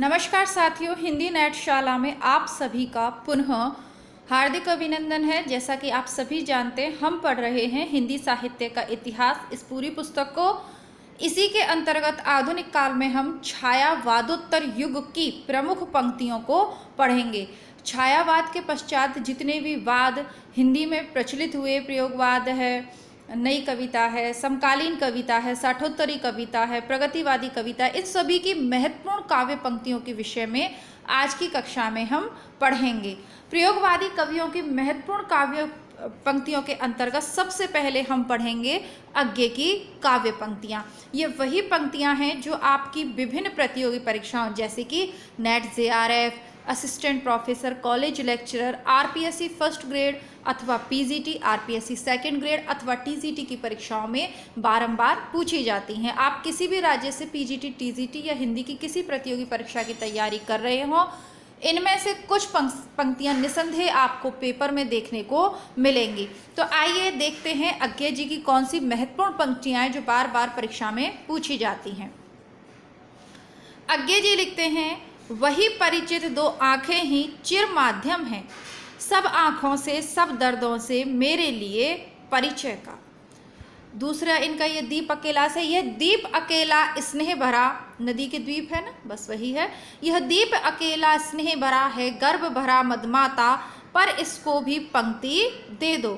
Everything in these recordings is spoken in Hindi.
नमस्कार साथियों, हिंदी नेट शाला में आप सभी का पुनः हार्दिक अभिनंदन है। जैसा कि आप सभी जानते हैं, हम पढ़ रहे हैं हिंदी साहित्य का इतिहास इस पूरी पुस्तक को। इसी के अंतर्गत आधुनिक काल में हम छायावादोत्तर युग की प्रमुख पंक्तियों को पढ़ेंगे। छायावाद के पश्चात जितने भी वाद हिंदी में प्रचलित हुए, प्रयोगवाद है, नई कविता है, समकालीन कविता है, साठोत्तरी कविता है, प्रगतिवादी कविता, इन सभी की महत्वपूर्ण काव्य पंक्तियों के विषय में आज की कक्षा में हम पढ़ेंगे। प्रयोगवादी कवियों की महत्वपूर्ण काव्य पंक्तियों के अंतर्गत सबसे पहले हम पढ़ेंगे अज्ञे की काव्य पंक्तियाँ। ये वही पंक्तियाँ हैं जो आपकी विभिन्न प्रतियोगी परीक्षाओं जैसे कि net JRF, assistant professor, college lecturer, RPSC first grade अथवा PGT, RPSC सेकंड ग्रेड अथवा TGT की परीक्षाओं में बारंबार पूछी जाती हैं। आप किसी भी राज्य से PGT, TGT या हिंदी की किसी प्रतियोगी परीक्षा की तैयारी कर रहे हो, इनमें से कुछ पंक्तियां निसंदेह आपको पेपर में देखने को मिलेंगी। तो आइए देखते हैं अज्ञे जी की कौन सी महत्वपूर्ण पंक्तियां हैं जो बार बार परीक्षा में पूछी जाती हैं। अज्ञे जी लिखते हैं, वही परिचित दो आंखें ही चिर माध्यम हैं, सब आँखों से सब दर्दों से मेरे लिए परिचय का। दूसरा इनका ये दीप अकेला से, यह दीप अकेला स्नेह भरा, नदी के द्वीप है ना, बस वही है। यह दीप अकेला स्नेह भरा है, गर्भ भरा मदमाता, पर इसको भी पंक्ति दे दो।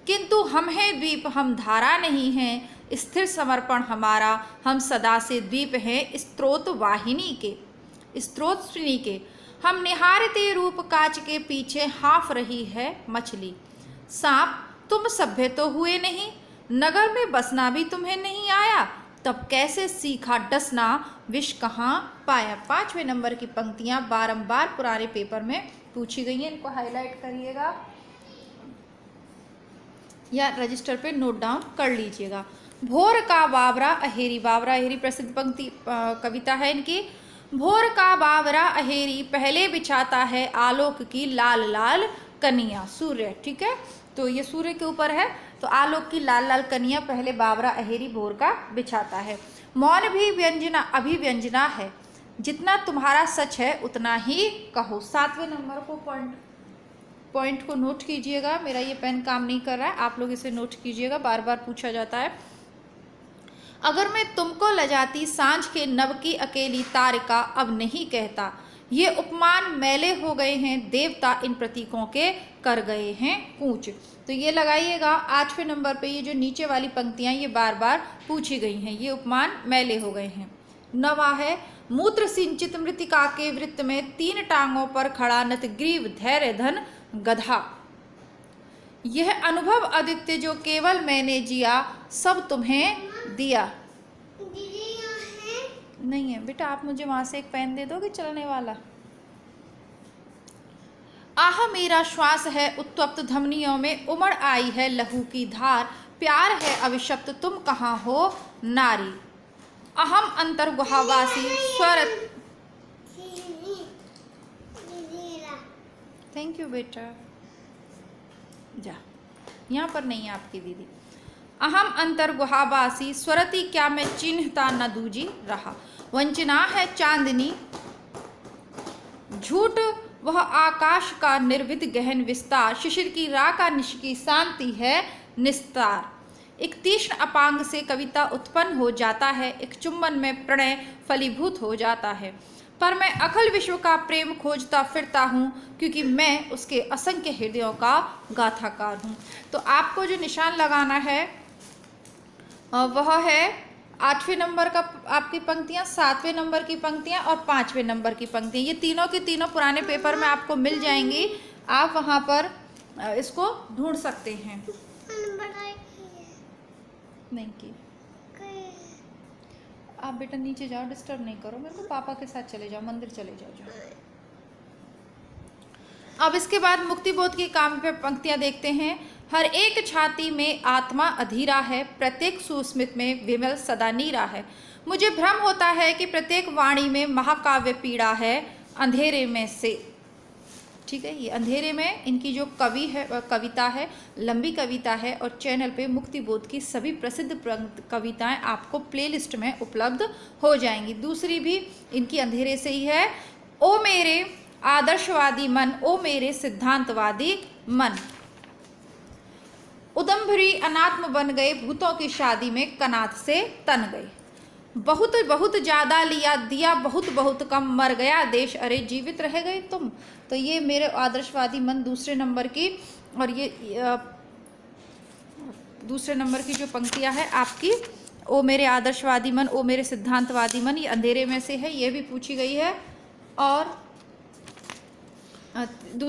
किंतु हम हैं द्वीप, हम धारा नहीं हैं, स्थिर समर्पण हमारा, हम सदा से द्वीप हैं स्रोत वाहिनी के, स्रोत श्रेणी के। हम निहारते रूप कांच के पीछे हाँफ रही है मछली। सांप तुम सभ्य तो हुए नहीं, नगर में बसना भी तुम्हें नहीं आया, तब कैसे सीखा डसना, विष कहाँ पाया। 5वें नंबर की पंक्तियां बारंबार पुराने पेपर में पूछी गई हैं। इनको हाईलाइट करिएगा या रजिस्टर पे नोट डाउन कर लीजिएगा। भोर का बावरा अहेरी, बावरा अहेरी प्रसिद्ध पंक्ति कविता है इनकी। भोर का बावरा अहेरी पहले बिछाता है आलोक की लाल लाल कनिया, सूर्य, ठीक है, तो ये सूर्य के ऊपर है, तो आलोक की लाल लाल कनिया पहले बावरा अहेरी भोर का बिछाता है। मौन भी व्यंजना अभिव्यंजना है, जितना तुम्हारा सच है उतना ही कहो। 7वें नंबर को पॉइंट को नोट कीजिएगा। मेरा ये पेन काम नहीं कर रहा है, आप लोग इसे नोट कीजिएगा, बार बार पूछा जाता है। अगर मैं तुमको लजाती सांझ के नव की अकेली तारिका अब नहीं कहता, ये उपमान मैले हो गए हैं, देवता इन प्रतीकों के कर गए हैं कूच। तो ये लगाइएगा 8वें नंबर पे, ये जो नीचे वाली पंक्तियां ये बार बार पूछी गई हैं, ये उपमान मैले हो गए हैं। 9वां है, मूत्र सिंचित मृतिका के वृत्त में, तीन टांगों पर खड़ा नत ग्रीव धैर्य धन गधा। यह अनुभव अद्वितीय जो केवल मैंने जिया, सब तुम्हें दिया। नहीं है बेटा, आप मुझे वहां से एक पेन दे दोगे चलने वाला। आह मेरा श्वास है उत्तप्त धमनियों में, उमड़ आई है लहू की धार, प्यार है अभिशप्त तुम कहाँ हो नारी। अहम अंतर गुहावासी स्वर। थैंक यू बेटा, जा, यहाँ पर नहीं है आपकी दीदी। अहम अंतर गुहावासी स्वरती क्या मैं चिन्हता न दूजी रहा। वंचना है चांदनी झूठ वह आकाश का निर्विद गहन विस्तार, शिशिर की राका निश की शांति है निस्तार। एक तीक्ष्ण अपांग से कविता उत्पन्न हो जाता है, एक चुंबन में प्रणय फलीभूत हो जाता है। पर मैं अखिल विश्व का प्रेम खोजता फिरता हूँ, क्योंकि मैं उसके असंख्य हृदयों का गाथाकार हूँ। तो आपको जो निशान लगाना है वह है 8वें नंबर का आपकी पंक्तियां, 7वें नंबर की पंक्तियां और 5वें नंबर की पंक्तियां। ये तीनों की तीनों पुराने पेपर में आपको मिल जाएंगी, आप वहां पर इसको ढूंढ सकते हैं। नहीं की आप बेटा नीचे जाओ, डिस्टर्ब नहीं करो मेरे को, पापा के साथ चले जाओ, मंदिर चले जाओ। अब इसके बाद मुक्तिबोध की काव्य पंक्तियां देखते हैं। हर एक छाती में आत्मा अधीरा है, प्रत्येक सुस्मित में विमल सदा नीरा है। मुझे भ्रम होता है कि प्रत्येक वाणी में महाकाव्य पीड़ा है, अंधेरे में से, ठीक है, ये अंधेरे में इनकी जो कविता है, लंबी कविता है, और चैनल पे मुक्तिबोध की सभी प्रसिद्ध कविताएं आपको प्लेलिस्ट में उपलब्ध हो जाएंगी। दूसरी भी इनकी अंधेरे से ही है ओ मेरे आदर्शवादी मन, ओ मेरे सिद्धांतवादी मन। उदंभरी अनात्म बन गए, भूतों की शादी में कनात से तन गए। बहुत बहुत ज्यादा लिया दिया, बहुत बहुत कम, मर गया देश अरे जीवित रह गए तुम। तो ये मेरे आदर्शवादी मन दूसरे नंबर की, और ये दूसरे नंबर की जो पंक्तियां है आपकी, ओ मेरे आदर्शवादी मन, ओ मेरे सिद्धांतवादी मन, ये अंधेरे में से है, ये भी पूछी गई है। और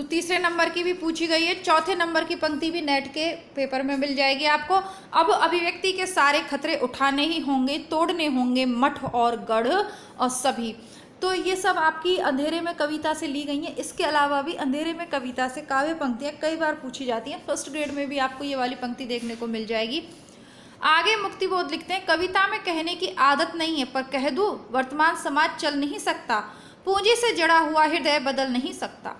तीसरे नंबर की भी पूछी गई है। चौथे नंबर की पंक्ति भी नेट के पेपर में मिल जाएगी आपको। अब अभिव्यक्ति के सारे खतरे उठाने ही होंगे, तोड़ने होंगे मठ और गढ़ और सभी। तो ये सब आपकी अंधेरे में कविता से ली गई हैं। इसके अलावा भी अंधेरे में कविता से काव्य पंक्तियाँ कई बार पूछी जाती हैं। फर्स्ट ग्रेड में भी आपको ये वाली पंक्ति देखने को मिल जाएगी। आगे मुक्तिबोध लिखते हैं, कविता में कहने की आदत नहीं है, पर कह दूं वर्तमान समाज चल नहीं सकता, पूंजी से जड़ा हुआ हृदय बदल नहीं सकता।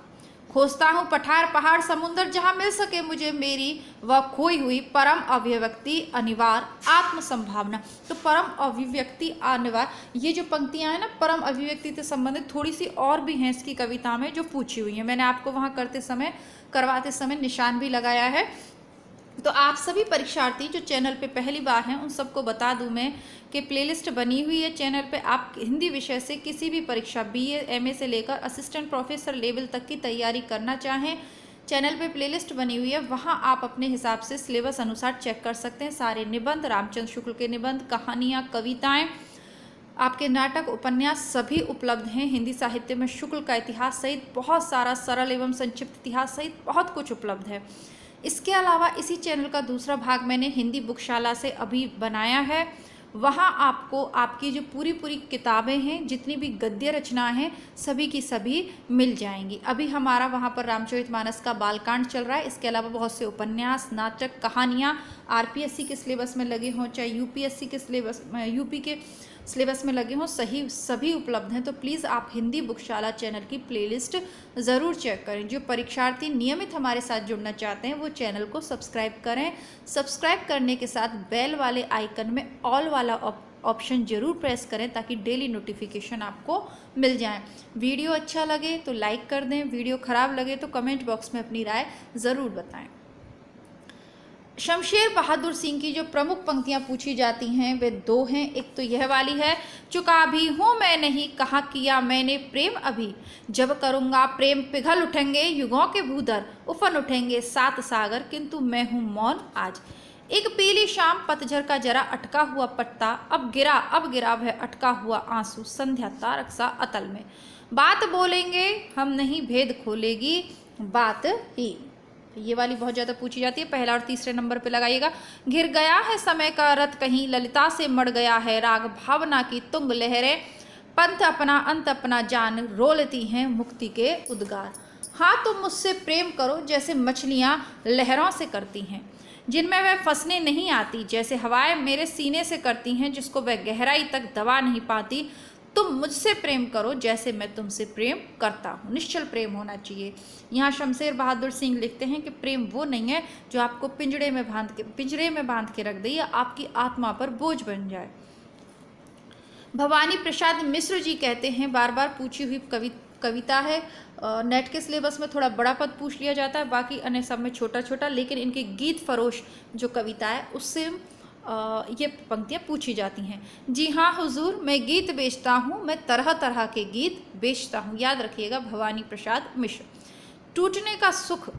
खोजता हूँ पठार पहाड़ समुंदर, जहाँ मिल सके मुझे मेरी वह खोई हुई परम अभिव्यक्ति अनिवार्य आत्म संभावना। तो परम अभिव्यक्ति अनिवार्य, ये जो पंक्तियाँ हैं ना, परम अभिव्यक्ति से संबंधित थोड़ी सी और भी हैं इसकी कविता में जो पूछी हुई हैं। मैंने आपको वहाँ करवाते समय निशान भी लगाया है। तो आप सभी परीक्षार्थी जो चैनल पे पहली बार हैं, उन सबको बता दूं मैं कि प्लेलिस्ट बनी हुई है चैनल पे। आप हिंदी विषय से किसी भी परीक्षा BA MA से लेकर असिस्टेंट प्रोफेसर लेवल तक की तैयारी करना चाहें, चैनल पे प्लेलिस्ट बनी हुई है, वहाँ आप अपने हिसाब से सिलेबस अनुसार चेक कर सकते हैं। सारे निबंध, रामचंद्र शुक्ल के निबंध, कहानियाँ, कविताएँ, आपके नाटक, उपन्यास सभी उपलब्ध हैं। हिंदी साहित्य में शुक्ल का इतिहास सहित बहुत सारा सरल एवं संक्षिप्त इतिहास सहित बहुत कुछ उपलब्ध है। इसके अलावा इसी चैनल का दूसरा भाग मैंने हिंदी बुकशाला से अभी बनाया है। वहाँ आपको आपकी जो पूरी किताबें हैं, जितनी भी गद्य रचनाएं हैं, सभी की सभी मिल जाएंगी। अभी हमारा वहाँ पर रामचरितमानस का बालकांड चल रहा है। इसके अलावा बहुत से उपन्यास, नाटक, कहानियाँ RPSC के सिलेबस में लगे हों, चाहे UPSC के सिलेबस में, UP के सिलेबस में लगे हों, सभी उपलब्ध हैं। तो प्लीज़ आप हिंदी बुकशाला चैनल की प्लेलिस्ट ज़रूर चेक करें। जो परीक्षार्थी नियमित हमारे साथ जुड़ना चाहते हैं वो चैनल को सब्सक्राइब करें। सब्सक्राइब करने के साथ बेल वाले आइकन में ऑल वाला ऑप्शन ज़रूर प्रेस करें ताकि डेली नोटिफिकेशन आपको मिल जाए। वीडियो अच्छा लगे तो लाइक कर दें, वीडियो ख़राब लगे तो कमेंट बॉक्स में अपनी राय ज़रूर बताएं। शमशेर बहादुर सिंह की जो प्रमुख पंक्तियां पूछी जाती हैं वे दो हैं। एक तो यह वाली है, चुका भी हूँ मैं नहीं, कहाँ किया मैंने प्रेम अभी, जब करूँगा प्रेम पिघल उठेंगे युगों के भूधर, उफन उठेंगे सात सागर, किंतु मैं हूँ मौन आज। एक पीली शाम पतझर का जरा अटका हुआ पत्ता, अब गिरा वह अटका हुआ आंसू, संध्या तारक सा अतल में, बात बोलेंगे हम नहीं भेद खोलेगी बात ही। ये वाली बहुत ज़्यादा पूछी जाती है। पहला और तीसरे नंबर पे लगाइएगा। घिर गया है समय का रथ कहीं, ललिता से मर गया है राग, भावना की तुंग लहरें, पंथ अपना अंत अपना जान, रोलती हैं मुक्ति के उद्गार। हाँ तुम मुझसे प्रेम करो जैसे मछलियाँ लहरों से करती हैं, जिनमें वह फंसने नहीं आती, जैसे हवाएं मेरे सीने से करती हैं, जिसको वह गहराई तक दबा नहीं पाती। तुम मुझसे प्रेम करो जैसे मैं तुमसे प्रेम करता हूँ। निश्चल प्रेम होना चाहिए। यहाँ शमशेर बहादुर सिंह लिखते हैं कि प्रेम वो नहीं है जो आपको पिंजरे में बांध के रख दे या आपकी आत्मा पर बोझ बन जाए। भवानी प्रसाद मिश्र जी कहते हैं, बार बार पूछी हुई कविता है। नेट के सिलेबस में थोड़ा बड़ा पद पूछ लिया जाता है, बाकी अन्य सब में छोटा छोटा, लेकिन इनके गीत फरोश जो कविता है उससे ये पंक्तियाँ पूछी जाती हैं। जी हाँ हुजूर, मैं गीत बेचता हूँ, मैं तरह तरह के गीत बेचता हूँ। याद रखिएगा, भवानी प्रसाद मिश्र। टूटने का सुख,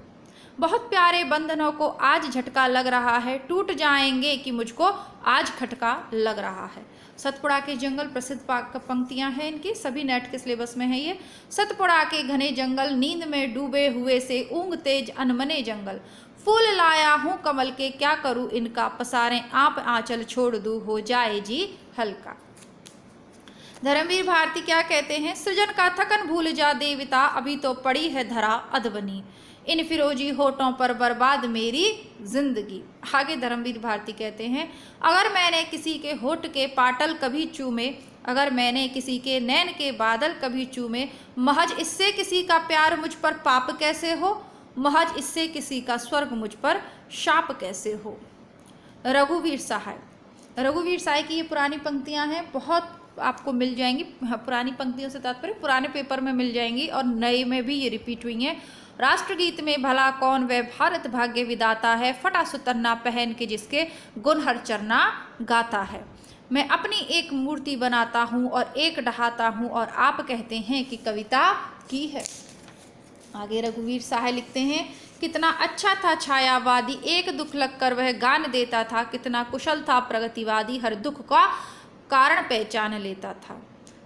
बहुत प्यारे बंधनों को आज झटका लग रहा है, टूट जाएंगे कि मुझको आज खटका लग रहा है। सतपुड़ा के जंगल प्रसिद्ध पंक्तियाँ हैं इनकी, सभी नेट के सिलेबस में है ये। सतपुड़ा के घने जंगल, नींद में डूबे हुए से ऊँग तेज अनमने जंगल, फूल लाया हूँ कमल के क्या करूँ इनका, पसारें आप आंचल छोड़ दूँ हो जाए जी हल्का। धर्मवीर भारती क्या कहते हैं, सृजन का थकन भूल जा देविता, अभी तो पड़ी है धरा अधबनी, इन फिरोजी होठों पर बर्बाद मेरी जिंदगी। आगे धर्मवीर भारती कहते हैं, अगर मैंने किसी के होठ के पाटल कभी चूमे, अगर मैंने किसी के नैन के बादल कभी चूमे, महज इससे किसी का प्यार मुझ पर पाप कैसे हो, महज इससे किसी का स्वर्ग मुझ पर शाप कैसे हो। रघुवीर सहाय की ये पुरानी पंक्तियां हैं, बहुत आपको मिल जाएंगी। पुरानी पंक्तियों से तात्पर्य पुराने पेपर में मिल जाएंगी और नए में भी ये रिपीट हुई हैं। राष्ट्रगीत में भला कौन वह भारत भाग्य विदाता है, फटा सुतन्ना पहन के जिसके गुण हर चरना गाता है। मैं अपनी एक मूर्ति बनाता हूँ और एक ढहाता हूँ और आप कहते हैं कि कविता की है। आगे रघुवीर साहे लिखते हैं, कितना अच्छा था छायावादी, एक दुख लगकर वह गान देता था, कितना कुशल था प्रगतिवादी, हर दुख का कारण पहचान लेता था।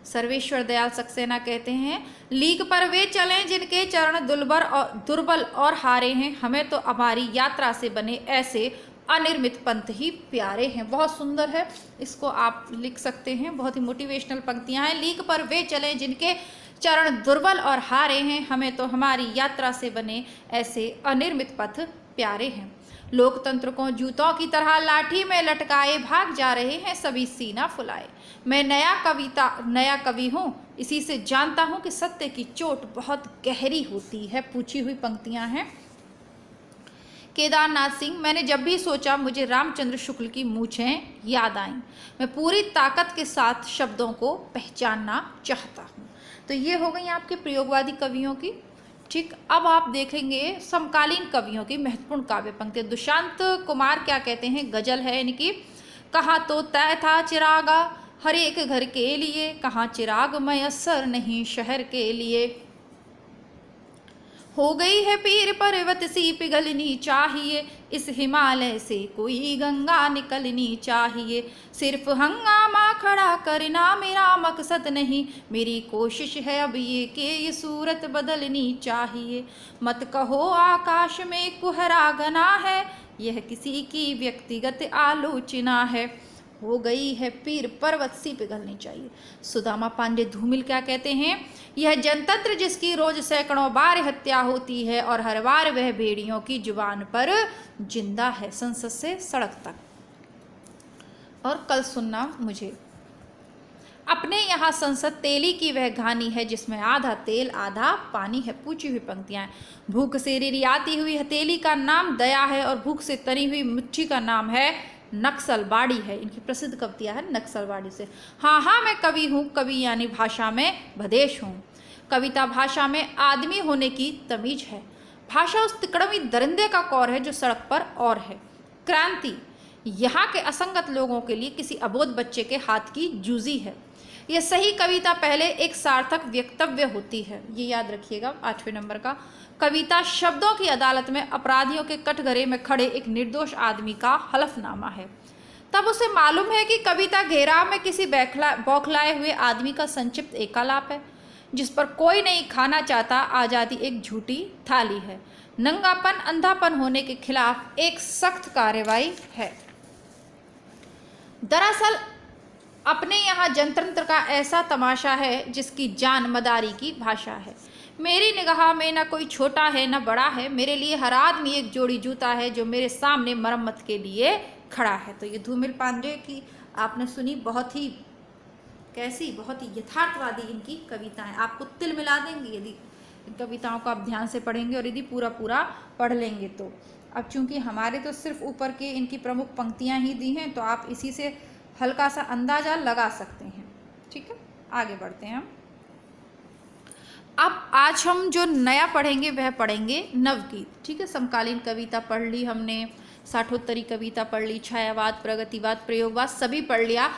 सर्वेश्वर दयाल सक्सेना कहते हैं, लीक पर वे चलें जिनके चरण दुर्बल और हारे हैं, हमें तो हमारी यात्रा से बने ऐसे अनिर्मित पंथ ही प्यारे हैं। बहुत सुंदर है, इसको आप लिख सकते हैं, बहुत ही मोटिवेशनल पंक्तियां हैं। लीक पर वे चलें जिनके चरण दुर्बल और हारे हैं, हमें तो हमारी यात्रा से बने ऐसे अनिर्मित पथ प्यारे हैं। लोकतंत्र को जूतों की तरह लाठी में लटकाए भाग जा रहे हैं सभी सीना फुलाए। मैं नया कवि हूँ, इसी से जानता हूँ कि सत्य की चोट बहुत गहरी होती है। पूछी हुई पंक्तियां हैं। केदारनाथ सिंह, मैंने जब भी सोचा मुझे रामचंद्र शुक्ल की मूछें याद आईं। मैं पूरी ताकत के साथ शब्दों को पहचानना चाहता हूँ। तो ये हो गई आपके प्रयोगवादी कवियों की। ठीक, अब आप देखेंगे समकालीन कवियों की महत्वपूर्ण काव्य पंक्ति। दुष्यंत कुमार क्या कहते हैं, गजल है इनकी। कहाँ तो तय था चिरागा हर एक घर के लिए, कहाँ चिराग मयस्सर नहीं शहर के लिए। हो गई है पीर पर्वत सी पिघलनी चाहिए, इस हिमालय से कोई गंगा निकलनी चाहिए। सिर्फ हंगामा खड़ा करना मेरा मकसद नहीं, मेरी कोशिश है अब ये कि ये सूरत बदलनी चाहिए। मत कहो आकाश में कुहरा घना है, यह किसी की व्यक्तिगत आलोचना है। हो गई है पीर पर्वत सी पिघलनी चाहिए। सुदामा पांडे धूमिल क्या कहते हैं, यह जनतंत्र जिसकी रोज सैकड़ों बार हत्या होती है और हर बार वह भेड़ियों की जुबान पर जिंदा है। संसद से सड़क तक और कल सुनना मुझे। अपने यहाँ संसद तेली की वह घानी है, जिसमें आधा तेल आधा पानी है। पूछी हुई पंक्तियां हैं। भूख से रिरियाती हुई हथेली का नाम दया है और भूख से तनी हुई मुट्ठी का नाम है नक्सलबाड़ी है। इनकी प्रसिद्ध कविता है नक्सलबाड़ी से। हाँ हाँ मैं कवि हूँ, कवि यानी भाषा में भदेश हूँ। कविता भाषा में आदमी होने की तमीज है। भाषा उस तिकड़मी दरिंदे का कौर है जो सड़क पर और है। क्रांति यहाँ के असंगत लोगों के लिए किसी अबोध बच्चे के हाथ की जूजी है। यह सही कविता पहले एक सार्थक वक्तव्य होती है। ये याद रखिएगा 8वें नंबर का। कविता शब्दों की अदालत में अपराधियों के कटघरे में खड़े एक निर्दोष आदमी का हलफनामा है। तब उसे मालूम है कि कविता घेराव में किसी बौखलाए हुए आदमी का संक्षिप्त एकालाप है, जिस पर कोई नहीं खाना चाहता। आज़ादी एक झूठी थाली है। नंगापन अंधापन होने के खिलाफ एक सख्त कार्रवाई है। दरअसल अपने यहाँ जनतंत्र का ऐसा तमाशा है जिसकी जान मदारी की भाषा है। मेरी निगाह में न कोई छोटा है न बड़ा है, मेरे लिए हर आदमी एक जोड़ी जूता है जो मेरे सामने मरम्मत के लिए खड़ा है। तो ये धूमिल पांडे की आपने सुनी, बहुत ही कैसी, बहुत ही यथार्थवादी इनकी कविताएं। आपको तिल मिला देंगे यदि इन कविताओं को आप ध्यान से पढ़ेंगे और यदि पूरा पूरा पढ़ लेंगे तो। अब चूंकि हमारे तो सिर्फ ऊपर के इनकी प्रमुख पंक्तियां ही दी हैं, तो आप इसी से हल्का सा अंदाजा लगा सकते हैं। ठीक है, आगे बढ़ते हैं हम। अब आज हम जो नया पढ़ेंगे वह पढ़ेंगे नवगीत। ठीक है, समकालीन कविता पढ़ ली हमने, साठोत्तरी कविता पढ़ ली, छायावाद, प्रगतिवाद, प्रयोगवाद सभी पढ़ लिया।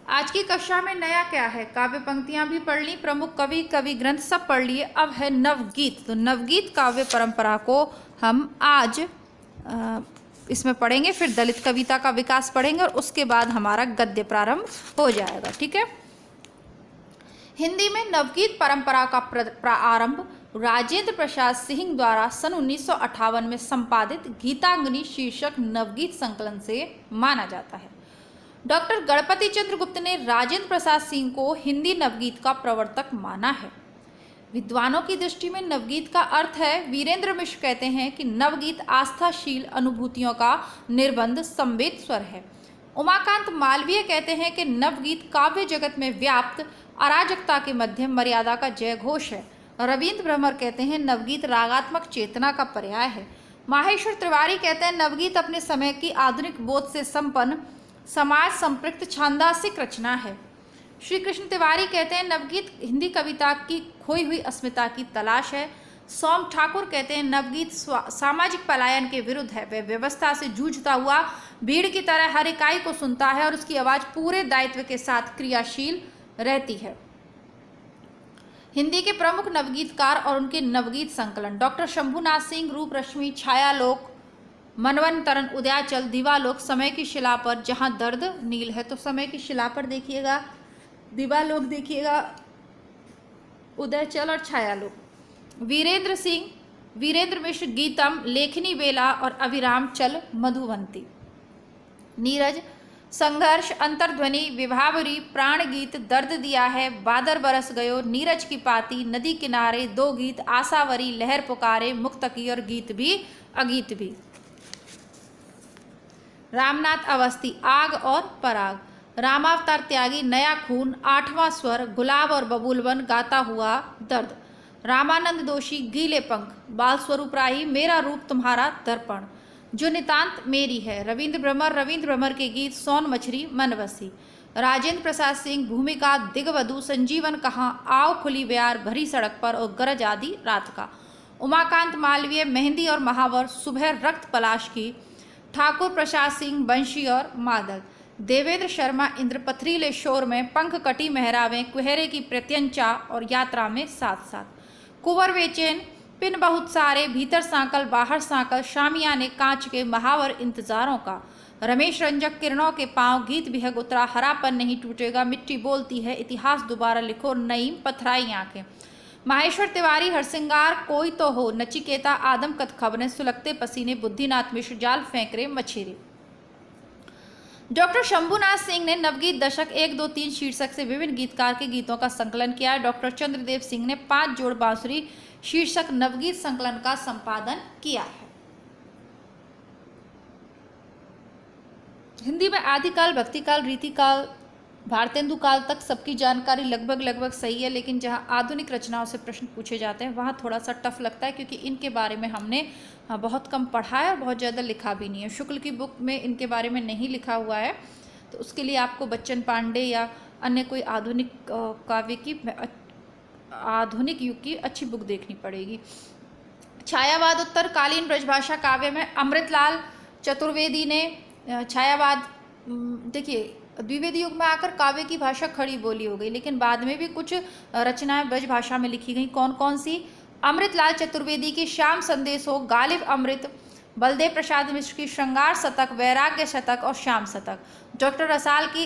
आज की कक्षा में नया क्या है, काव्य पंक्तियां भी पढ़ ली, प्रमुख कवि ग्रंथ सब पढ़ लिए। अब है नवगीत। तो नवगीत काव्य परंपरा को हम आज इसमें पढ़ेंगे, फिर दलित कविता का विकास पढ़ेंगे और उसके बाद हमारा गद्य प्रारंभ हो जाएगा। ठीक है, हिंदी में नवगीत परंपरा का प्रारंभ राजेंद्र प्रसाद सिंह द्वारा सन 1958 में संपादित गीतांगनी शीर्षक नवगीत संकलन से माना जाता है। डॉक्टर गणपति चंद्र गुप्त ने राजेंद्र प्रसाद सिंह को हिंदी नवगीत का प्रवर्तक माना है। विद्वानों की दृष्टि में नवगीत का अर्थ है, वीरेंद्र मिश्र कहते हैं कि नवगीत आस्थाशील अनुभूतियों का निर्बंध संवेद स्वर है। उमाकांत मालवीय कहते हैं कि नवगीत काव्य जगत में व्याप्त अराजकता के मध्य मर्यादा का जय घोष है। रविंद्र भ्रमर कहते हैं नवगीत रागात्मक चेतना का पर्याय है। माहेश्वर तिवारी कहते हैं नवगीत अपने समय की आधुनिक बोध से संपन्न समाज संपृक्त छांदासिक रचना है। श्री कृष्ण तिवारी कहते हैं नवगीत हिंदी कविता की खोई हुई अस्मिता की तलाश है। सोम ठाकुर कहते हैं नवगीत सामाजिक पलायन के विरुद्ध है, वह व्यवस्था से जूझता हुआ भीड़ की तरह हर इकाई को सुनता है और उसकी आवाज पूरे दायित्व के साथ क्रियाशील रहती है। हिंदी के प्रमुख नवगीतकार और उनके नवगीत संकलन डॉक्टर शंभुनाथ सिंह, रूप रश्मि, छायालोक, मनवंतरण, उदयाचल, दिवालोक, समय की शिला पर, जहां दर्द नील है। तो समय की शिला पर देखिएगा, दिवालोक देखिएगा, उदयचल और छायालोक। वीरेंद्र सिंह, वीरेंद्र मिश्र, गीतम, लेखनी बेला और अविराम चल मधुवंती। नीरज, संघर्ष, अंतर्ध्वनि, विभावरी, प्राण गीत, दर्द दिया है, बादर बरस गयो, नीरज की पाती, नदी किनारे, दो गीत, आशावरी, लहर पुकारे, मुक्तकी और गीत भी अगीत भी। रामनाथ अवस्थी, आग और पराग। रामावतार त्यागी, नया खून, आठवां स्वर, गुलाब और बबूलवन, गाता हुआ दर्द। रामानंद दोषी, गीले पंख। बाल स्वरूप राही, मेरा रूप तुम्हारा दर्पण, जो नितांत मेरी है। रविंद्र भ्रमर के गीत, सोन मछली, मनवसी। राजेंद्र प्रसाद सिंह, भूमिका, दिगवधु, संजीवन कहाँ, आओ खुली ब्यार, भरी सड़क पर और गरज आदि रात का। उमाकांत मालवीय, मेहंदी और महावर, सुबह रक्त पलाश की। ठाकुर प्रसाद सिंह, बंशी और मादल। देवेंद्र शर्मा, इंद्र, पथरीले शोर में, पंख कटी मेहरावें, कुहरे की प्रत्यंचा और यात्रा में साथ साथ। कुंवर बेचैन, पिन बहुत सारे, भीतर सांकल बाहर सांकल, शामियाने कांच के, महावर इंतजारों का। रमेश रंजक, किरणों के पांव, गीत बिहग उतरा, हरापन नहीं टूटेगा, मिट्टी बोलती है, इतिहास दोबारा लिखो, नईम, पथराई आंखें। माहेश्वर तिवारी, हरसिंगार, कोई तो हो, नचिकेता, आदम कद खबरें, सुलगते पसीने, बुद्धिनाथ मिश्र, जाल फेंक रहे मछेरे। डॉक्टर शंभुनाथ सिंह ने नवगीत दशक 1, 2, 3 शीर्षक से विभिन्न गीतकार के गीतों का संकलन किया है। डॉक्टर चंद्रदेव सिंह ने 5 जोड़ बांसुरी शीर्षक नवगीत संकलन का संपादन किया है। हिंदी में आदिकाल, भक्तिकाल, रीतिकाल, भारतेंदु काल तक सबकी जानकारी लगभग सही है, लेकिन जहां आधुनिक रचनाओं से प्रश्न पूछे जाते हैं वहां थोड़ा सा टफ लगता है, क्योंकि इनके बारे में हमने बहुत कम पढ़ा है और बहुत ज़्यादा लिखा भी नहीं है। शुक्ल की बुक में इनके बारे में नहीं लिखा हुआ है, तो उसके लिए आपको बच्चन पांडे या अन्य कोई आधुनिक काव्य की, आधुनिक युग की अच्छी बुक देखनी पड़ेगी। छायावाद उत्तरकालीन ब्रजभाषा काव्य में अमृतलाल चतुर्वेदी ने छायावाद, देखिए द्विवेदी युग में आकर काव्य की भाषा खड़ी बोली हो गई, लेकिन बाद में भी कुछ रचनाएं ब्रज भाषा में लिखी गई। कौन कौन सी? अमृतलाल चतुर्वेदी की श्याम संदेश हो, गालिब अमृत, बलदेव प्रसाद मिश्र की श्रृंगार शतक, वैराग्य शतक और श्याम शतक, डॉक्टर रसाल की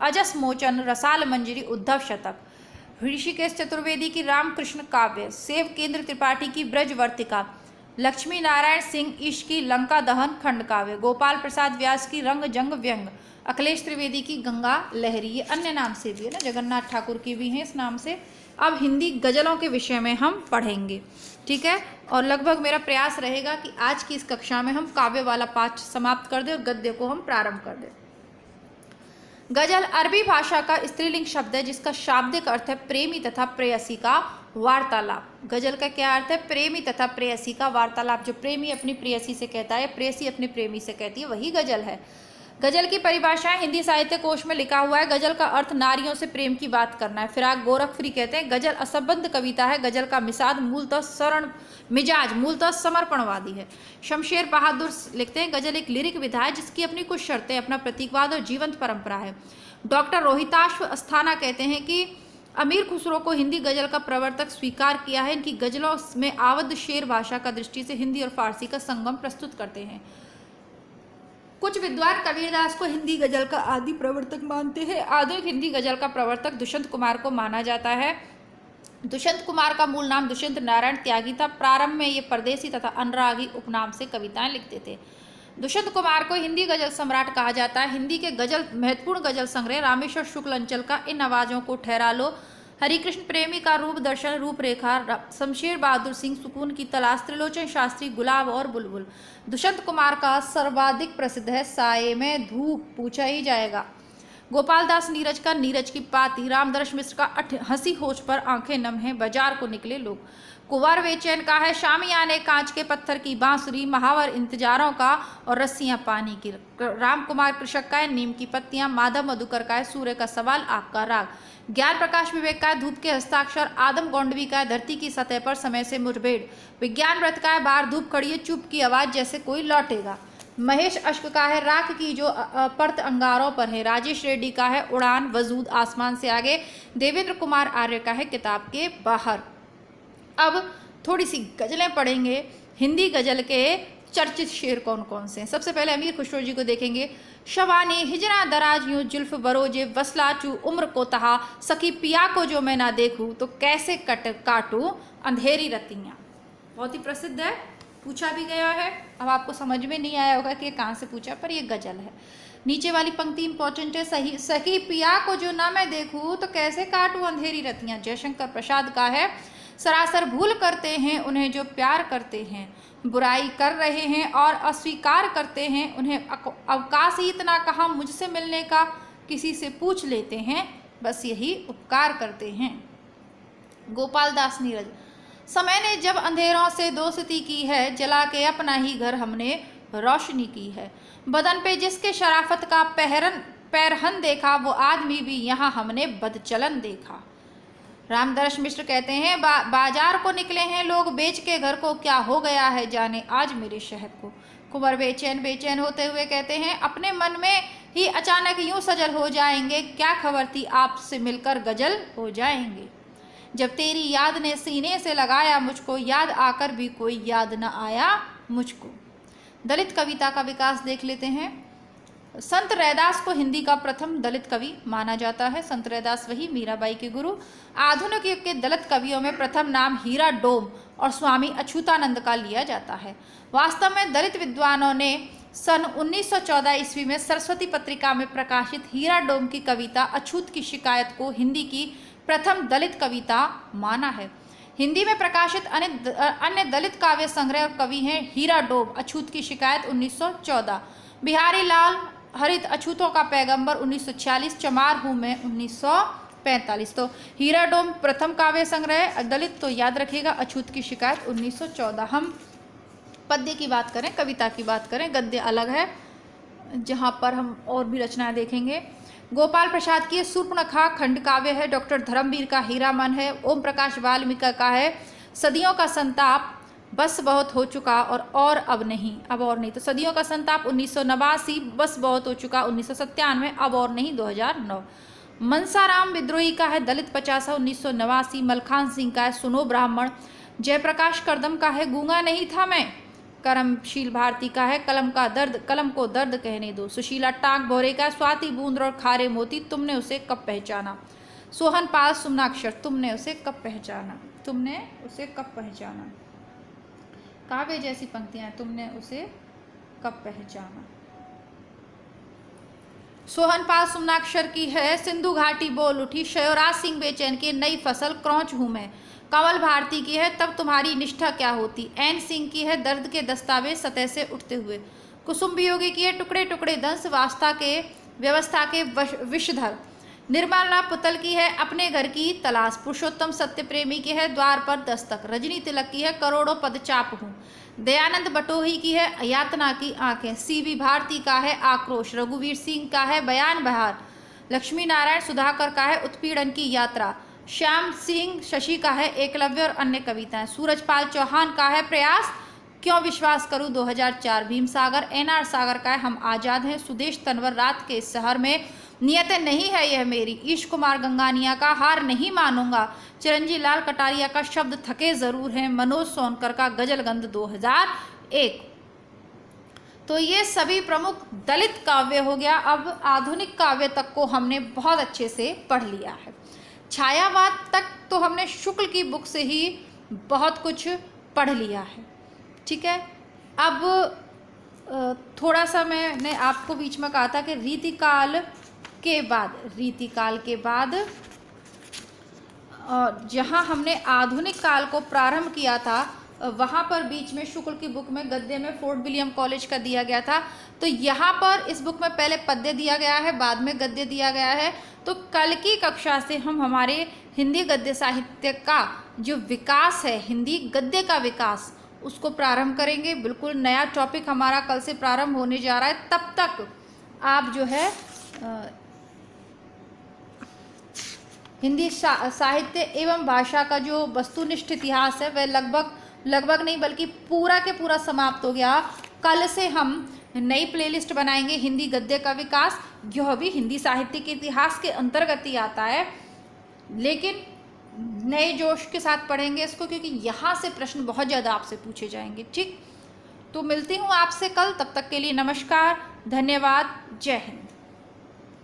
अजस मोचन, रसाल मंजरी, उद्धव शतक, ऋषिकेश चतुर्वेदी की रामकृष्ण काव्य, सेव केंद्र त्रिपाठी की ब्रजवर्तिका, लक्ष्मी नारायण सिंह ईश की लंका दहन खंड काव्य, गोपाल प्रसाद व्यास की रंग जंग व्यंग, अखिलेश त्रिवेदी की गंगा लहरी, ये अन्य नाम से भी है ना, जगन्नाथ ठाकुर की भी हैं इस नाम से। अब हिंदी गज़लों के विषय में हम पढ़ेंगे, ठीक है। और लगभग मेरा प्रयास रहेगा कि आज की इस कक्षा में हम काव्य वाला पाठ समाप्त कर दें और गद्य को हम प्रारंभ कर दें। गजल अरबी भाषा का स्त्रीलिंग शब्द है जिसका शाब्दिक अर्थ है प्रेमी तथा प्रेयसी का वार्तालाप। गजल का क्या अर्थ है? प्रेमी तथा प्रेयसी का वार्तालाप। जो प्रेमी अपनी प्रेयसी से कहता है, प्रेयसी अपने प्रेमी से कहती है, वही गजल है। गजल की परिभाषा हिंदी साहित्य कोश में लिखा हुआ है। गजल का अर्थ नारियों से प्रेम की बात करना है। फिराक गोरखपुरी कहते हैं गजल असंबद्ध कविता है। गजल का मिजाज मूलतः समर्पणवादी है। शमशेर बहादुर लिखते हैं गजल एक लिरिक विधा है जिसकी अपनी कुछ शर्तें, अपना प्रतीकवाद और जीवंत परंपरा है। डॉक्टर रोहिताश्व अस्थाना कहते हैं कि अमीर खुसरो को हिंदी गजल का प्रवर्तक स्वीकार किया है। इनकी गजलों में आवद्ध शेर भाषा का दृष्टि से हिंदी और फारसी का संगम प्रस्तुत करते हैं। कुछ विद्वान कबीरदास को हिंदी गजल का आदि प्रवर्तक मानते हैं। आधुनिक हिंदी गजल का प्रवर्तक दुष्यंत कुमार को माना जाता है। दुष्यंत कुमार का मूल नाम दुष्यंत नारायण त्यागी था। प्रारंभ में ये परदेसी तथा अनुरागी उपनाम से कविताएं लिखते थे। दुष्यंत कुमार को हिंदी गजल सम्राट कहा जाता है। हिंदी के गजल महत्वपूर्ण गजल संग्रह रामेश्वर शुक्ल अंचल का इन आवाज़ों को ठहरा लो, हरिकृष्ण प्रेमी का रूप दर्शन रूपरेखा, शमशेर बहादुर सिंह सुकून की तलाश, त्रिलोचन शास्त्री गुलाब और बुलबुल। दुष्यंत कुमार का सर्वाधिक प्रसिद्ध है साये में धूप पूछा ही जाएगा। गोपाल दास नीरज का नीरज की पाती, रामदर्श मिश्र का हंसी होश पर आंखें नम हैं, बाजार को निकले लोग। कुंवर बेचैन का है शामियाने कांच के पत्थर की बांसुरी, महावर इंतजारों का और रस्सियां पानी की। राम कुमार कृषक का है नीम की पत्तियां, माधव मधुकर का है सूर्य का सवाल आपका राग। ज्ञान प्रकाश विवेक का है धूप के हस्ताक्षर, आदम गौंडवी का है धरती की सतह पर समय से मुठभेड़। विज्ञान व्रत का है बाहर धूप खड़ी है चुप की आवाज जैसे कोई लौटेगा। महेश अश्क का है राख की जो परत अंगारों पर है। राजेश रेड्डी का है उड़ान वजूद आसमान से आगे। देवेंद्र कुमार आर्य का है किताब के बाहर। अब थोड़ी सी गजलें पढ़ेंगे। हिंदी गजल के चर्चित शेर कौन कौन से हैं। सबसे पहले अमीर खुसरो जी को देखेंगे। शवानी हिजरा दराज यूं जुल्फ बरोजे, वसला चू उम्र को तहा, सखी पिया को जो मैं ना देखूं तो कैसे काटूं अंधेरी रतियां। बहुत ही प्रसिद्ध है, पूछा भी गया है। अब आपको समझ में नहीं आया होगा कि ये कहाँ से पूछा, पर ये गजल है। नीचे वाली पंक्ति इंपॉर्टेंट है। सही सखी पिया को जो ना मैं देखूं तो कैसे काटूं अंधेरी रतियां। जयशंकर प्रसाद का है सरासर भूल करते हैं उन्हें जो प्यार करते हैं, बुराई कर रहे हैं और अस्वीकार करते हैं उन्हें अवकाश ही इतना कहाँ मुझसे मिलने का, किसी से पूछ लेते हैं बस यही उपकार करते हैं। गोपाल दास नीरज। समय ने जब अंधेरों से दोस्ती की है, जला के अपना ही घर हमने रोशनी की है। बदन पे जिसके शराफत का पैरहन देखा, वो आदमी भी यहाँ हमने बदचलन देखा। रामदर्श मिश्र कहते हैं बाजार को निकले हैं लोग, बेच के घर को क्या हो गया है जाने आज मेरे शहर को। कुंवर बेचैन होते हुए कहते हैं अपने मन में ही अचानक यूं सजल हो जाएंगे, क्या खबर थी आपसे मिलकर गजल हो जाएंगे। जब तेरी याद ने सीने से लगाया मुझको, याद आकर भी कोई याद न आया मुझको। दलित कविता का विकास देख लेते हैं। संत रैदास को हिंदी का प्रथम दलित कवि माना जाता है। संत रैदास वही मीराबाई के गुरु। आधुनिक युग के दलित कवियों में प्रथम नाम हीरा डोम और स्वामी अछूतानंद का लिया जाता है। वास्तव में दलित विद्वानों ने सन 1914 ईस्वी में सरस्वती पत्रिका में प्रकाशित हीरा डोम की कविता अछूत की शिकायत को हिंदी की प्रथम दलित कविता माना है। हिंदी में प्रकाशित अन्य दलित काव्य संग्रह और कवि हैं हीरा डोम, अछूत की शिकायत 1914, बिहारी लाल हरित अछूतों का पैगंबर 1946, चमार हूँ मैं 1945। तो हीरा डोम प्रथम काव्य संग्रह दलित, तो याद रखिएगा अछूत की शिकायत 1914। हम पद्य की बात करें, कविता की बात करें, गद्य अलग है जहाँ पर हम और भी रचनाएं देखेंगे। गोपाल प्रसाद की सूर्पणखा खंड काव्य है। डॉक्टर धर्मवीर का हीरामन है। ओम प्रकाश वाल्मीकि का है सदियों का संताप, बस बहुत हो चुका और अब नहीं, अब और नहीं। तो सदियों का संताप 1989, बस बहुत हो चुका 1997, अब और नहीं 2009। मनसाराम विद्रोही का है दलित 50 1989। मलखान सिंह का है सुनो ब्राह्मण। जयप्रकाश करदम का है गूंगा नहीं था मैं। करमशील भारती का है कलम का दर्द, कलम को दर्द कहने दो। सुशीला टांग भोरे का स्वाति बूंद और खारे मोती, तुमने उसे कब पहचाना। सोहन पाल सुमनाक्षर, तुमने उसे कब पहचाना, तुमने उसे कब पहचाना। काव्य जैसी पंक्तियां, तुमने उसे कब पहचाना। सोहन पाल सुमनाक्षर की है सिंधु घाटी बोल उठी, शयोराज सिंह बेचैन की नई फसल क्रौच हूं मैं। कंवल भारती की है तब तुम्हारी निष्ठा क्या होती। एन सिंह की है दर्द के दस्तावेज सतह से उठते हुए। कुसुम वियोगी की है टुकड़े टुकड़े दंश व्यवस्था के विषधर। निर्मला पुतल की है अपने घर की तलाश। पुरुषोत्तम सत्य प्रेमी की है द्वार पर दस्तक। रजनी तिलक की है करोड़ों पदचाप हूँ। दयानंद बटोही की है यातना की आंखें। सीवी भारती का है आक्रोश। रघुवीर सिंह का है बयान बहार। लक्ष्मी नारायण सुधाकर का है उत्पीड़न की यात्रा। श्याम सिंह शशि का है एकलव्य और अन्य कविताएं। सूरजपाल चौहान का है प्रयास क्यों विश्वास करूं 2004। भीमसागर एनआर सागर का है हम आजाद हैं। सुदेश तनवर रात के इस शहर में नियत नहीं है यह मेरी। ईश कुमार गंगानिया का हार नहीं मानूंगा। चिरंजी लाल कटारिया का शब्द थके जरूर हैं। मनोज सोनकर का गजलगंध 2001। तो ये सभी प्रमुख दलित काव्य हो गया। अब आधुनिक काव्य तक को हमने बहुत अच्छे से पढ़ लिया है। छायावाद तक तो हमने शुक्ल की बुक से ही बहुत कुछ पढ़ लिया है, ठीक है। अब थोड़ा सा मैंने आपको बीच में कहा था कि रीतिकाल के बाद जहाँ हमने आधुनिक काल को प्रारंभ किया था वहाँ पर बीच में शुक्ल की बुक में गद्य में फोर्ट विलियम कॉलेज का दिया गया था। तो यहाँ पर इस बुक में पहले पद्य दिया गया है, बाद में गद्य दिया गया है। तो कल की कक्षा से हम हमारे हिंदी गद्य साहित्य का जो विकास है, हिंदी गद्य का विकास, उसको प्रारंभ करेंगे। बिल्कुल नया टॉपिक हमारा कल से प्रारंभ होने जा रहा है। तब तक आप जो है हिंदी साहित्य एवं भाषा का जो वस्तुनिष्ठ इतिहास है वह लगभग नहीं बल्कि पूरा के पूरा समाप्त हो गया। कल से हम नई प्लेलिस्ट बनाएंगे, हिंदी गद्य का विकास। यह भी हिंदी साहित्य के इतिहास के अंतर्गत ही आता है, लेकिन नए जोश के साथ पढ़ेंगे इसको, क्योंकि यहाँ से प्रश्न बहुत ज़्यादा आपसे पूछे जाएंगे। ठीक, तो मिलती हूँ आपसे कल। तब तक के लिए नमस्कार, धन्यवाद, जय हिंद।